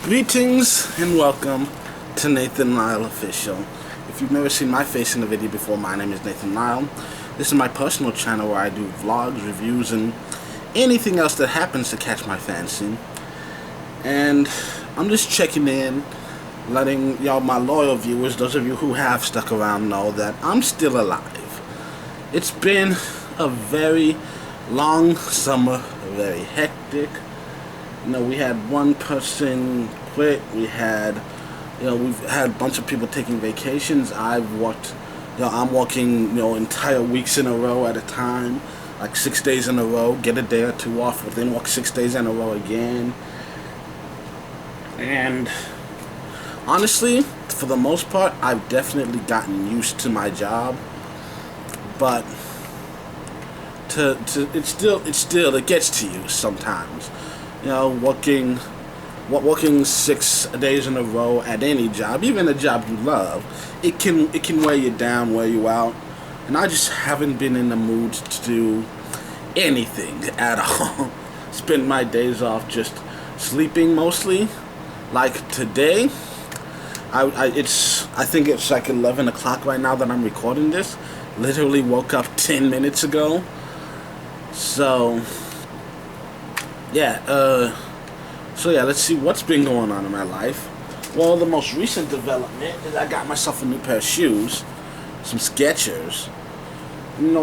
Greetings and welcome to Nathan Lyle Official. If you've never seen my face in a video before, my name is Nathan Lyle. This is my personal channel where I do vlogs, reviews, and anything else that happens to catch my fancy. And I'm just checking in, letting y'all, my loyal viewers, those of you who have stuck around, know that I'm still alive. It's been a very long summer, very hectic. You know, we had one person quit. We've had a bunch of people taking vacations. I'm working, entire weeks in a row at a time, like 6 days in a row, get a day or two off, but then work 6 days in a row again. And honestly, for the most part, I've definitely gotten used to my job, but it still gets to you sometimes. Working 6 days in a row at any job, even a job you love, it can wear you down, wear you out. And I just haven't been in the mood to do anything at all. Spend my days off just sleeping mostly. Like today, I think it's like 11 o'clock right now that I'm recording this. Literally woke up 10 minutes ago. So let's see what's been going on in my life. Well, the most recent development is I got myself a new pair of shoes, some Skechers.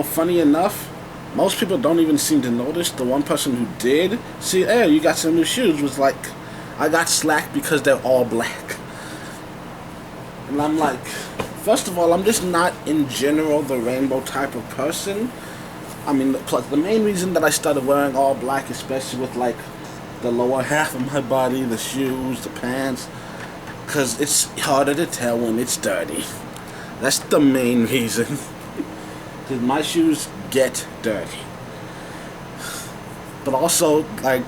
Funny enough, most people don't even seem to notice. The one person who did see, hey, you got some new shoes, was like, I got slack because they're all black. And I'm like, first of all, I'm just not in general the rainbow type of person. I mean, plus the main reason that I started wearing all black, especially with like the lower half of my body, the shoes, the pants, because it's harder to tell when it's dirty. That's the main reason. Because my shoes get dirty. But also, like,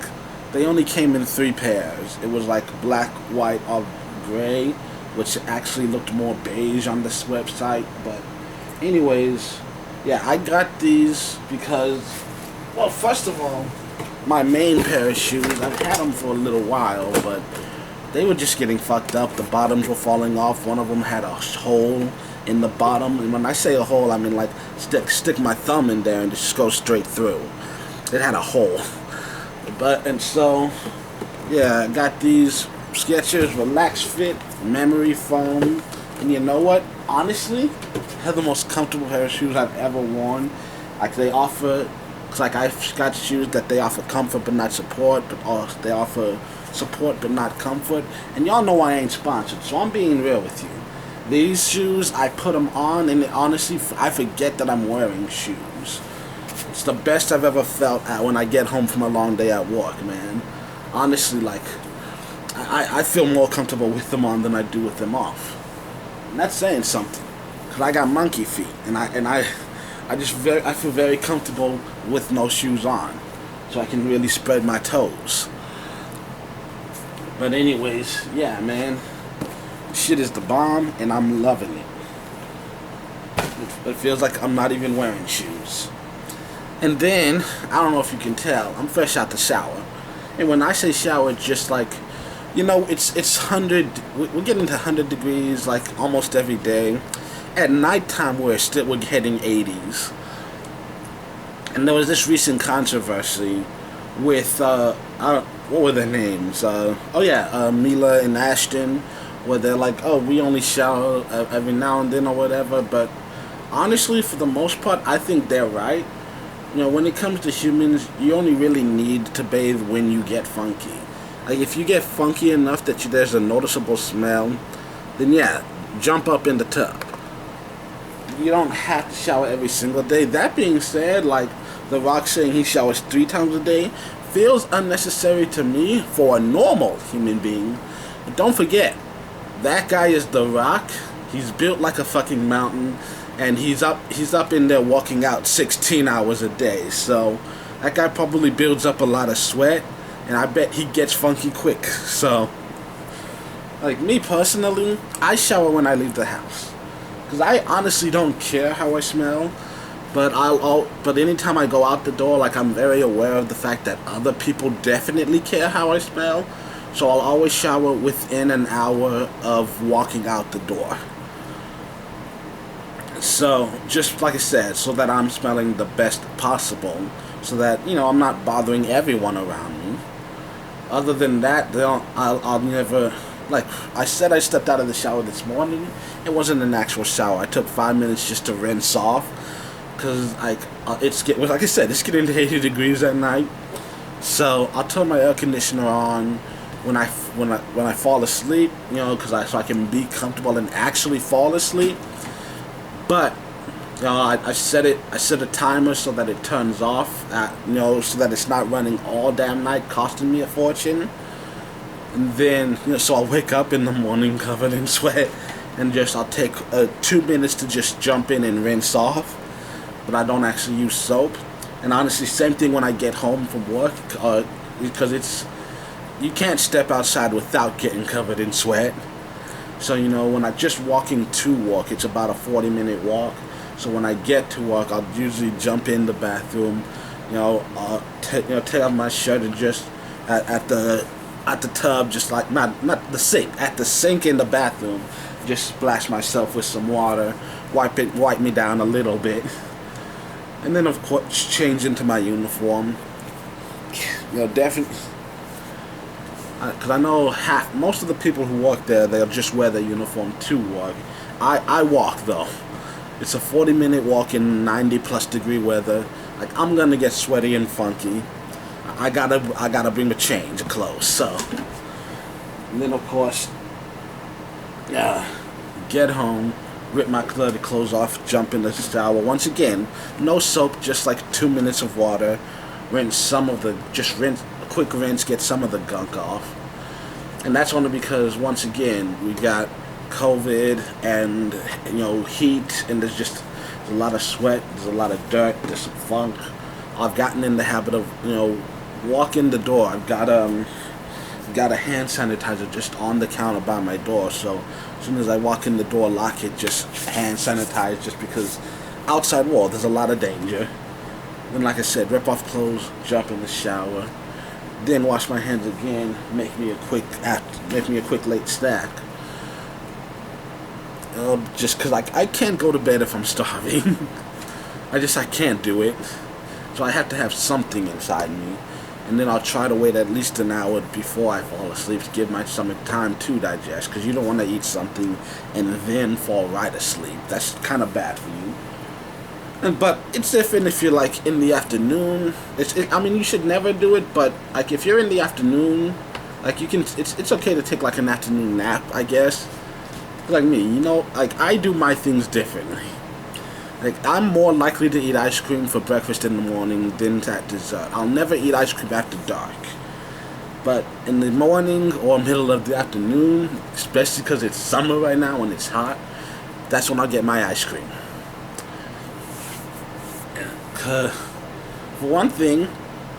they only came in 3 pairs. It was like black, white, or gray, which actually looked more beige on this website. But anyways, yeah, I got these because, well, first of all, my main pair of shoes, I've had them for a little while, but they were just getting fucked up. The bottoms were falling off. One of them had a hole in the bottom, and when I say a hole, I mean like stick my thumb in there and just go straight through. It had a hole. And so, yeah, I got these Skechers Relax Fit Memory Foam, and you know what? Honestly, they're the most comfortable pair of shoes I've ever worn. Like, they offer, it's like I've got shoes that they offer comfort but not support, or they offer support but not comfort. And y'all know I ain't sponsored, so I'm being real with you. These shoes, I put them on, and honestly, I forget that I'm wearing shoes. It's the best I've ever felt when I get home from a long day at work, man. Honestly, like, I feel more comfortable with them on than I do with them off. And that's saying something, because I got monkey feet, and I feel very comfortable with no shoes on, so I can really spread my toes. But anyways, yeah, man, shit is the bomb, and I'm loving it. It feels like I'm not even wearing shoes. And then, I don't know if you can tell, I'm fresh out the shower. And when I say shower, it's just like, it's 100, we're getting to 100 degrees like almost every day. At nighttime, we're hitting 80s. And there was this recent controversy with, what were their names? Mila and Ashton, where they're like, oh, we only shower every now and then or whatever. But honestly, for the most part, I think they're right. When it comes to humans, you only really need to bathe when you get funky. Like, if you get funky enough that there's a noticeable smell, then yeah, jump up in the tub. You don't have to shower every single day. That being said, like The Rock saying he showers 3 times a day feels unnecessary to me for a normal human being. But don't forget, that guy is The Rock. He's built like a fucking mountain, and he's up in there working out 16 hours a day. So that guy probably builds up a lot of sweat, and I bet he gets funky quick. So, like, me personally, I shower when I leave the house, because I honestly don't care how I smell. But anytime I go out the door, like, I'm very aware of the fact that other people definitely care how I smell. So I'll always shower within an hour of walking out the door. So, just like I said, so that I'm smelling the best possible, so that, you know, I'm not bothering everyone around me. Other than that, I'll never, like I said, I stepped out of the shower this morning. It wasn't an actual shower. I took 5 minutes just to rinse off, because, like, like I said, it's getting to 80 degrees at night. So I'll turn my air conditioner on when I fall asleep, you know, so I can be comfortable and actually fall asleep. But you know, I set a timer so that it turns off, you know, so that it's not running all damn night, costing me a fortune. And then, you know, so I'll wake up in the morning covered in sweat, and I'll take 2 minutes to just jump in and rinse off. But I don't actually use soap. And honestly, same thing when I get home from work, because you can't step outside without getting covered in sweat. So, you know, when I'm just walking to work, it's about a 40-minute walk. So when I get to work, I'll usually jump in the bathroom, you know, take off my shirt and just at the tub, just like not the sink, at the sink in the bathroom, just splash myself with some water, wipe me down a little bit. And then, of course, change into my uniform. You know, definitely, because I know most of the people who work there, they'll just wear their uniform to work. I walk, though. It's a 40-minute walk in 90-plus degree weather. Like, I'm gonna get sweaty and funky. I gotta bring a change of clothes. So, and then, of course, get home, rip my dirty clothes off, jump in the shower. Once again, no soap, just like 2 minutes of water. Rinse, a quick rinse, get some of the gunk off. And that's only because, once again, we got COVID and, you know, heat, and there's a lot of sweat, there's a lot of dirt, there's some funk. I've gotten in the habit of, you know, walking the door. I've got a hand sanitizer just on the counter by my door, so as soon as I walk in the door, lock it, just hand sanitize, just because outside world there's a lot of danger. Then, like I said, rip off clothes, jump in the shower, then wash my hands again, make me a quick late snack. Just because I can't go to bed if I'm starving. I can't do it. So I have to have something inside me. And then I'll try to wait at least an hour before I fall asleep to give my stomach time to digest, because you don't want to eat something and then fall right asleep. That's kind of bad for you. But it's different if you're, like, in the afternoon. I mean, you should never do it, but, like, if you're in the afternoon, like, you can, it's okay to take, like, an afternoon nap, I guess. Like me, you know, like, I do my things differently. Like, I'm more likely to eat ice cream for breakfast in the morning than at dessert. I'll never eat ice cream after dark. But in the morning or middle of the afternoon, especially because it's summer right now and it's hot, that's when I'll get my ice cream. For one thing, you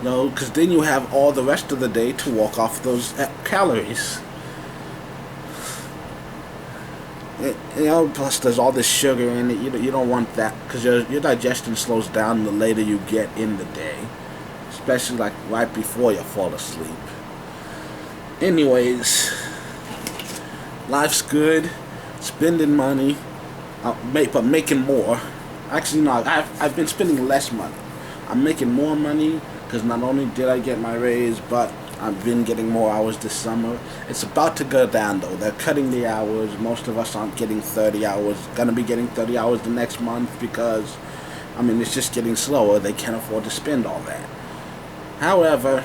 know, because then you have all the rest of the day to walk off those calories. You know, plus there's all this sugar in it. You don't want that, because your digestion slows down the later you get in the day, especially like right before you fall asleep. Anyways, life's good, spending money, but making more. Actually, no, I've been spending less money. I'm making more money because not only did I get my raise, but I've been getting more hours this summer. It's about to go down, though. They're cutting the hours. Most of us aren't getting 30 hours. Gonna be getting 30 hours the next month because, I mean, it's just getting slower. They can't afford to spend all that. However,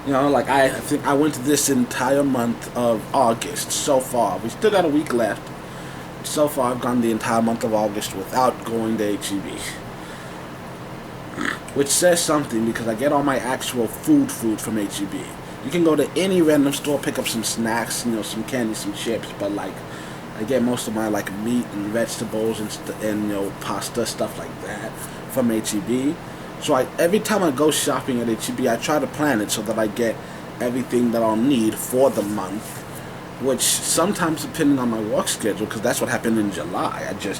you know, like, I think I went this entire month of August so far. We still got a week left. So far, I've gone the entire month of August without going to H-E-B. Which says something, because I get all my actual food from H-E-B. You can go to any random store, pick up some snacks, you know, some candy, some chips, but, like, I get most of my, like, meat and vegetables and you know, pasta, stuff like that from H-E-B. So every time I go shopping at H-E-B, I try to plan it so that I get everything that I'll need for the month, which sometimes, depending on my work schedule, because that's what happened in July, you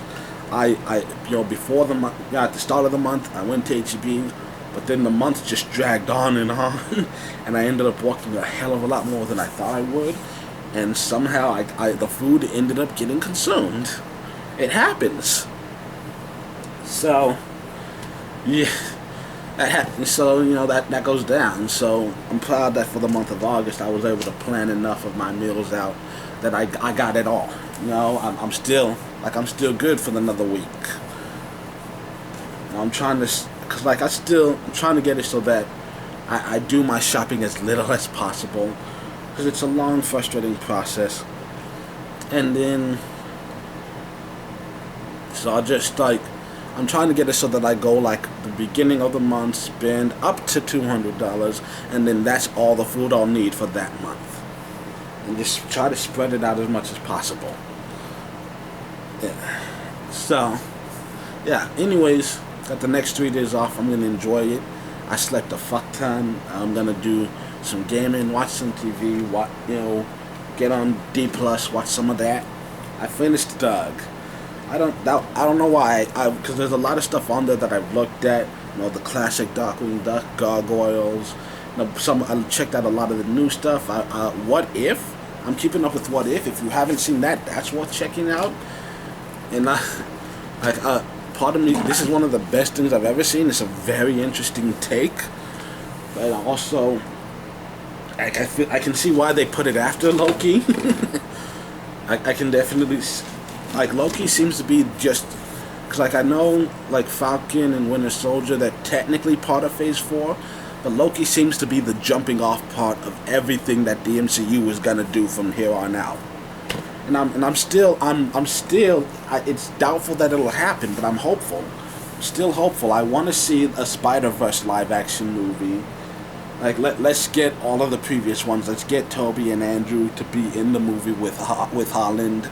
know, before the month, at the start of the month, I went to H-E-B, But then the months just dragged on, and I ended up walking a hell of a lot more than I thought I would. And somehow the food ended up getting consumed. It happens. So, yeah, that happens. So, that goes down. So, I'm proud that for the month of August, I was able to plan enough of my meals out that I got it all. I'm still good for another week. I'm trying to, cause I'm trying to get it so that I do my shopping as little as possible, because it's a long, frustrating process. And then, so I'm trying to get it so that I go the beginning of the month, spend up to $200, and then that's all the food I'll need for that month. And just try to spread it out as much as possible. Yeah. So, yeah, anyways, got the next 3 days off. I'm going to enjoy it. I slept a fuck ton. I'm going to do some gaming, watch some TV, get on D+, watch some of that. I finished Doug. I don't know why, because there's a lot of stuff on there that I've looked at. The classic Darkwing Duck, Gargoyles. I checked out a lot of the new stuff. What If? I'm keeping up with What If. If you haven't seen that, that's worth checking out. And part of me, this is one of the best things I've ever seen. It's a very interesting take, but also, I can see why they put it after Loki. I can definitely, Loki seems to be just, because I know Falcon and Winter Soldier, they're technically part of Phase 4, but Loki seems to be the jumping off part of everything that the MCU is gonna do from here on out. And I'm still, it's doubtful that it'll happen, but I'm hopeful. Still hopeful. I want to see a Spider-Verse live-action movie. Let's get all of the previous ones. Let's get Toby and Andrew to be in the movie with Holland.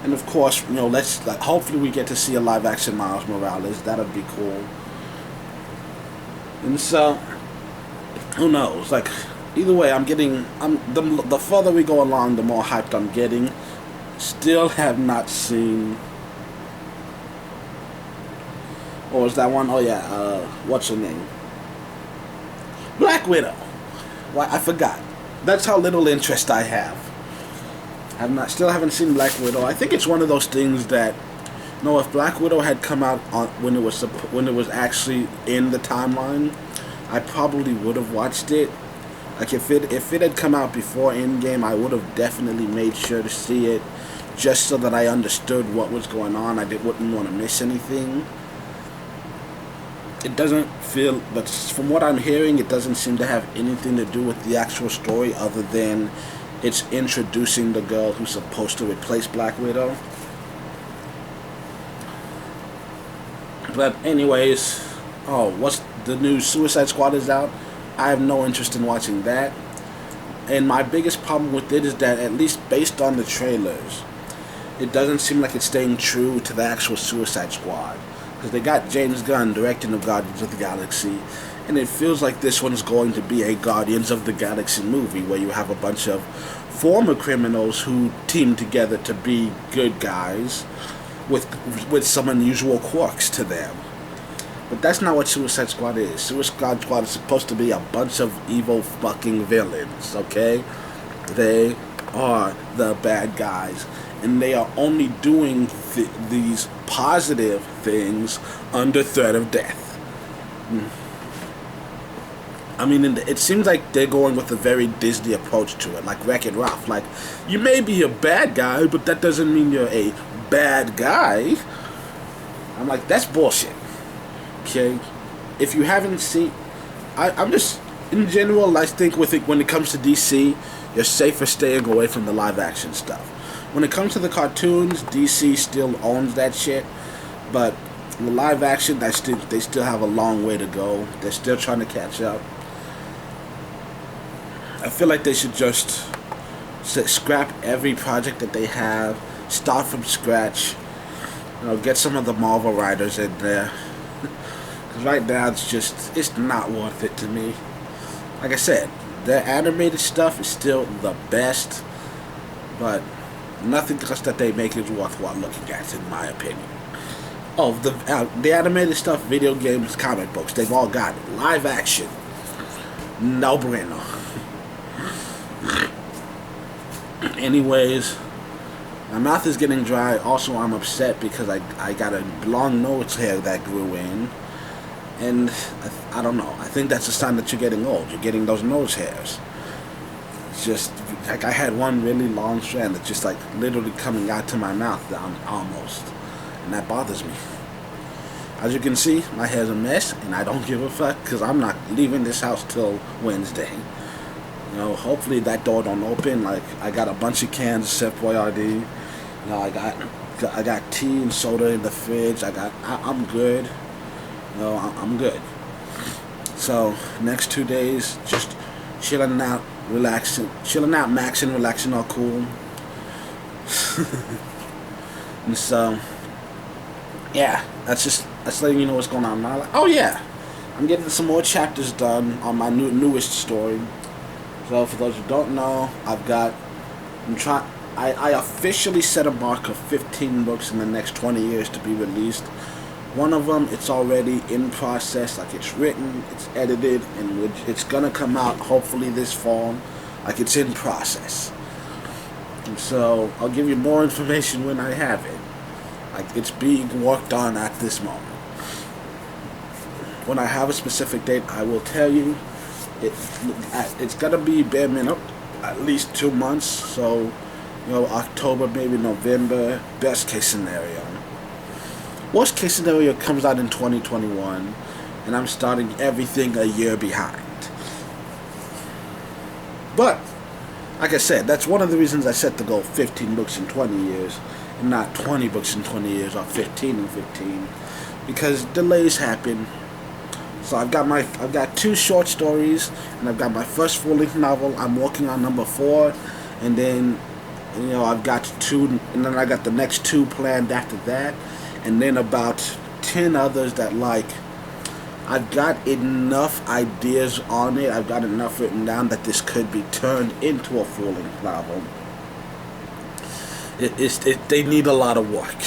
And of course, hopefully we get to see a live-action Miles Morales. That would be cool. And so, who knows? Either way, the further we go along, the more hyped I'm getting. Still have not seen. Or is that one? Oh yeah, what's her name? Black Widow. Why, I forgot. That's how little interest I have. Still haven't seen Black Widow. I think it's one of those things that, if Black Widow had come out when it was actually in the timeline, I probably would have watched it. If it had come out before Endgame, I would have definitely made sure to see it, just so that I understood what was going on. Wouldn't want to miss anything. It doesn't feel, but from what I'm hearing, it doesn't seem to have anything to do with the actual story, other than it's introducing the girl who's supposed to replace Black Widow. But anyways, what's the new Suicide Squad is out? I have no interest in watching that. And my biggest problem with it is that, at least based on the trailers, it doesn't seem like it's staying true to the actual Suicide Squad. Because they got James Gunn directing the Guardians of the Galaxy, and it feels like this one's going to be a Guardians of the Galaxy movie, where you have a bunch of former criminals who team together to be good guys with some unusual quirks to them. But that's not what Suicide Squad is. Suicide Squad is supposed to be a bunch of evil fucking villains, okay? They are the bad guys. And they are only doing these positive things under threat of death. It seems like they're going with a very Disney approach to it, like Wreck-It Ralph. You may be a bad guy, but that doesn't mean you're a bad guy. I'm like, that's bullshit. Okay? If you haven't seen... I'm just... In general, I think when it comes to DC, you're safer staying away from the live-action stuff. When it comes to the cartoons, DC still owns that shit, but the live action, they still have a long way to go. They're still trying to catch up. I feel like they should just scrap every project that they have, start from scratch, get some of the Marvel writers in there. Because right now, it's not worth it to me. Like I said, their animated stuff is still the best, but nothing else that they make is worthwhile looking at, in my opinion. Oh, the animated stuff, video games, comic books, they've all got it. Live action, no bueno. Anyways, my mouth is getting dry. Also, I'm upset because I got a long nose hair that grew in. And I don't know. I think that's a sign that you're getting old. You're getting those nose hairs. It's just like I had one really long strand that's just like literally coming out to my mouth down almost. And that bothers me. As you can see, my hair's a mess and I don't give a fuck because I'm not leaving this house till Wednesday. You know, hopefully that door don't open. Like, I got a bunch of cans of Chef Boyardee. You know, I got tea and soda in the fridge. I'm good. You know, I'm good. So, next 2 days, just chilling out, relaxing, maxing, relaxing, all cool. And so, yeah, that's letting you know what's going on in my life. Oh yeah, I'm getting some more chapters done on my newest story. So for those who don't know, I officially set a mark of 15 books in the next 20 years to be released. One of them, it's already in process, like it's written, it's edited, and it's gonna come out hopefully this fall. Like it's in process. And so I'll give you more information when I have it. Like it's being worked on at this moment. When I have a specific date, I will tell you. It's gonna be bare minimum, at least 2 months. So, you know, October, maybe November. Best case scenario. Worst case scenario comes out in 2021, and I'm starting everything a year behind. But, like I said, that's one of the reasons I set the goal 15 books in 20 years, and not 20 books in 20 years, or 15 in 15, because delays happen. So I've got 2 short stories, and I've got my first full-length novel. I'm working on number 4, and then, you know, I've got 2, and then I got the next 2 planned after that, and then about 10 others that, like, I've got enough ideas on it. I've got enough written down that this could be turned into a full-length novel. They need a lot of work,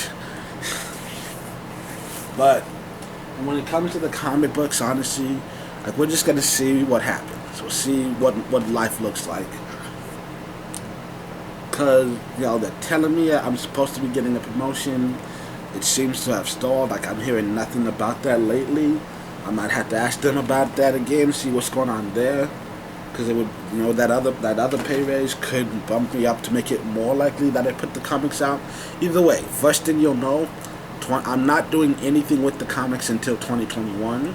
but. And when it comes to the comic books, honestly, like we're just gonna see what happens. We'll see what life looks like. Cause you know they're telling me I'm supposed to be getting a promotion. It seems to have stalled. Like I'm hearing nothing about that lately. I might have to ask them about that again, see what's going on there. Cause it would, you know, that other pay raise could bump me up to make it more likely that I put the comics out. Either way, first thing you'll know. I'm not doing anything with the comics until 2021,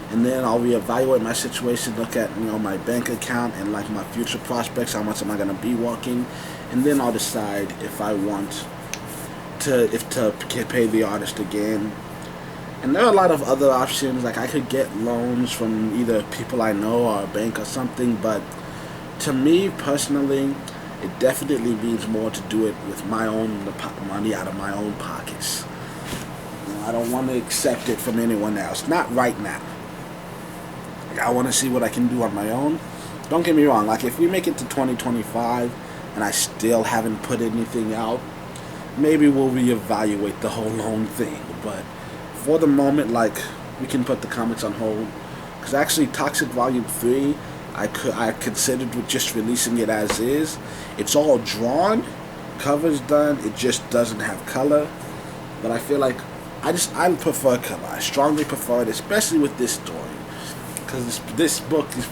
and then I'll reevaluate my situation, look at, you know, my bank account and like my future prospects, how much am I gonna be working, and then I'll decide if I want to pay the artist again. And there are a lot of other options, like I could get loans from either people I know or a bank or something, but to me personally, it definitely means more to do it with my own money out of my own pockets. I don't want to accept it from anyone else. Not right now. I want to see what I can do on my own. Don't get me wrong. Like, if we make it to 2025 and I still haven't put anything out, maybe we'll reevaluate the whole loan thing. But for the moment, like, we can put the comics on hold. Because actually, Toxic Volume 3, I considered with just releasing it as is. It's all drawn. Cover's done. It just doesn't have color. But I feel like I prefer color. I strongly prefer it, especially with this story, because this book is,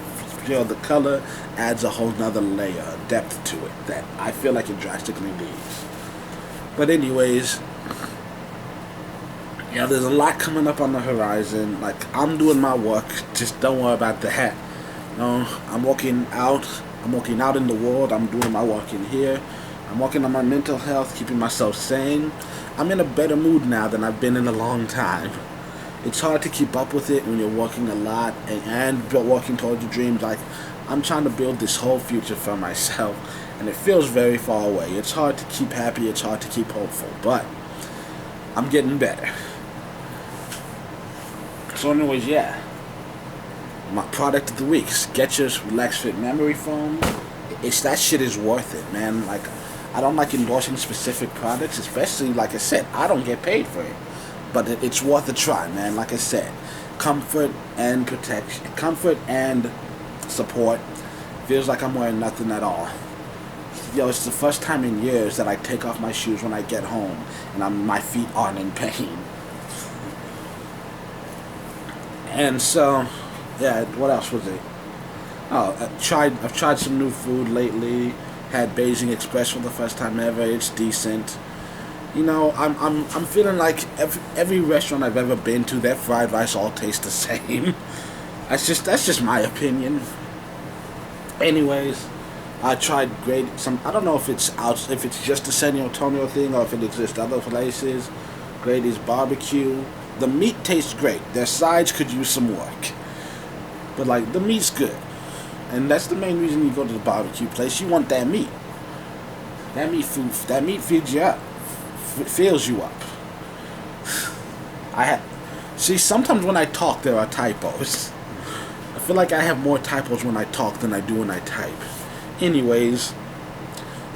you know, the color adds a whole nother layer of depth to it that I feel like it drastically needs. But anyways, yeah, there's a lot coming up on the horizon. Like, I'm doing my work. Just don't worry about that. You know, I'm working out in the world. I'm doing my work in here. I'm working on my mental health, keeping myself sane. I'm in a better mood now than I've been in a long time. It's hard to keep up with it when you're working a lot and working towards your dreams. Like, I'm trying to build this whole future for myself, and it feels very far away. It's hard to keep happy, it's hard to keep hopeful, but I'm getting better. So anyways, yeah. My product of the week, Skechers Relax Fit Memory Foam. That shit is worth it, man. Like, I don't like endorsing specific products, especially, like I said, I don't get paid for it. but it's worth a try, man. Like I said, comfort and protection, comfort and support. Feels like I'm wearing nothing at all. Yo, it's the first time in years that I take off my shoes when I get home, and my feet aren't in pain. And so, yeah, what else was it? Oh, I've tried some new food lately. Had Beijing Express for the first time ever. It's decent. You know, I'm feeling like every restaurant I've ever been to, their fried rice all tastes the same. That's just my opinion. Anyways, I tried I don't know if it's just a San Antonio thing or if it exists other places. Grady's barbecue. The meat tastes great. Their sides could use some work, but like the meat's good, and that's the main reason you go to the barbecue place. You want that meat. That meat feeds you up, fills you up. See, sometimes when I talk, there are typos. I feel like I have more typos when I talk than I do when I type. Anyways,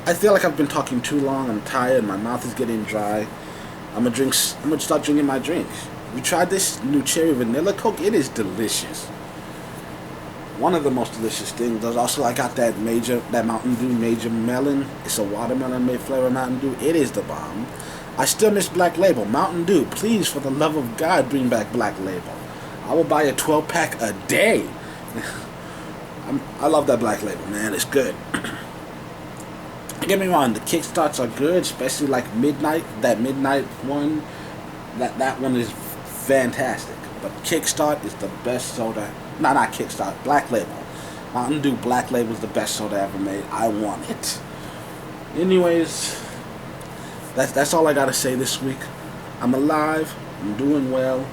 I feel like I've been talking too long. I'm tired. My mouth is getting dry. I'm gonna start drinking my drink. You tried this new cherry vanilla Coke? It is delicious. One of the most delicious things. There's also, I got that Mountain Dew Major Melon. It's a watermelon made flavor Mountain Dew. It is the bomb. I still miss Black Label. Mountain Dew, please, for the love of God, bring back Black Label. I will buy a 12-pack a day. I love that Black Label, man. It's good. Don't get me wrong, the kickstarts are good, especially like that midnight one. That one is fantastic. But Kickstart is the best soda. No, not Kickstart. Black Label. Mountain Dew Black Label is the best soda ever made. I want it. Anyways, that's all I gotta say this week. I'm alive. I'm doing well.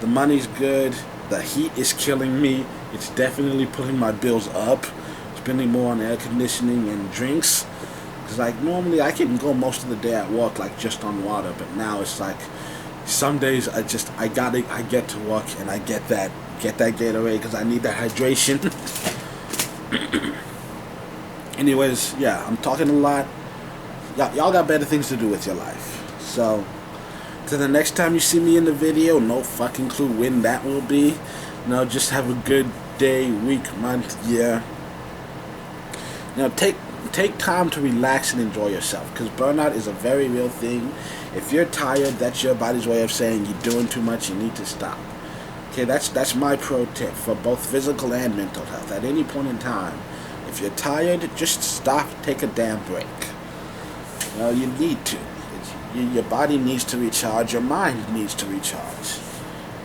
The money's good. The heat is killing me. It's definitely putting my bills up. Spending more on air conditioning and drinks. Cause like normally I can go most of the day at work like just on water, but now it's like some days I get to work and I get that Gatorade because I need that hydration. Anyways, yeah, I'm talking a lot. Y'all got better things to do with your life. So, to the next time you see me in the video, no fucking clue when that will be. No, just have a good day, week, month, year. You know, take time to relax and enjoy yourself, because burnout is a very real thing. If you're tired, that's your body's way of saying you're doing too much, you need to stop. Okay, that's my pro tip for both physical and mental health. At any point in time, if you're tired, just stop, take a damn break. You know, you need to. Your body needs to recharge, your mind needs to recharge.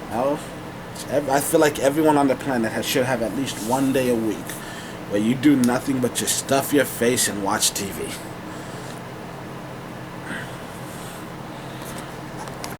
You know, I feel like everyone on the planet should have at least one day a week where you do nothing but just stuff your face and watch TV.